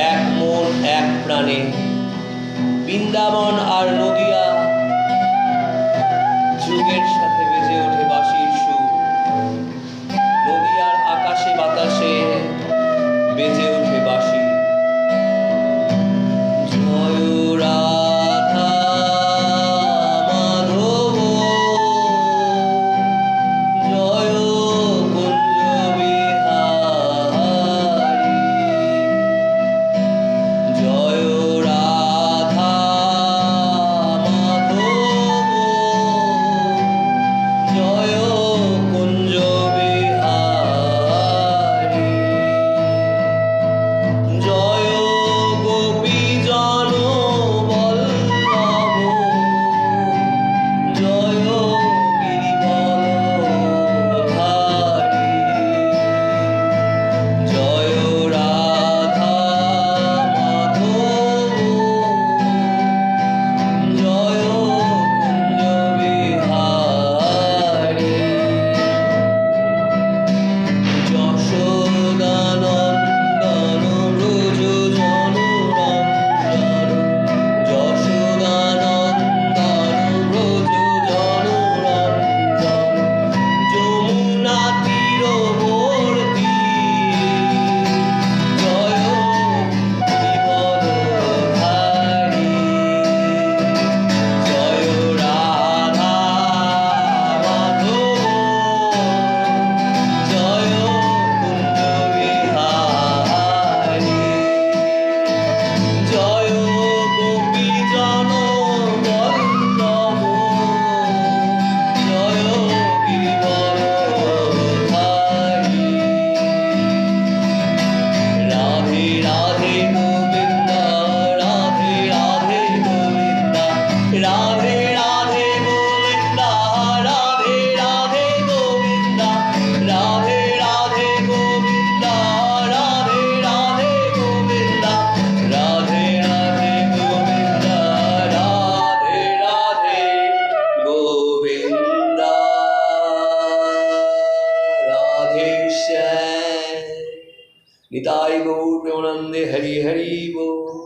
এক মন এক প্রাণে। বৃন্দাবন আর নদিয়া, যুগের সাথে বেজে ওঠে বাঁশির সুর। নদিয়ার আকাশে বাতাসে বেজে ওঠে বাঁশি। জয় রাধা মাধব, জয় কুঞ্জ বিহারী। জয় রাধা মাধব, জয় কুঞ্জ বিহারী। জয় গোপীজন বল্লভ, জয় গিরিবরধারী। জয় রাধা মাধব, জয় কুঞ্জ বিহারী। যশোদানন্দন ব্রজ জনরঞ্জন, যশোদানন্দন ব্রজ জনরঞ্জন। যমুনা তীরবর্তী, জয় গিরিবরধারী। জয় রাধা মাধব, জয় কুঞ্জ বিহারী। জয় গোপীজন বল্লভ, জয় গিরিবরধারী। রাধে রাধে গোবিন্দা, রাধে রাধে গোবিন্দা, রাধে রাধে গোবিন্দা, রাধে রাধে গোবিন্দা, রাধে রাধে গোবিন্দা, রাধে রাধে গোবিন্দা, রাধে রাধে গোবিন্দা, রাধে রাধে গোবিন্দা। রাধে শ্যাম। নিতাই গৌর প্রেমানন্দে হরি হরি বল।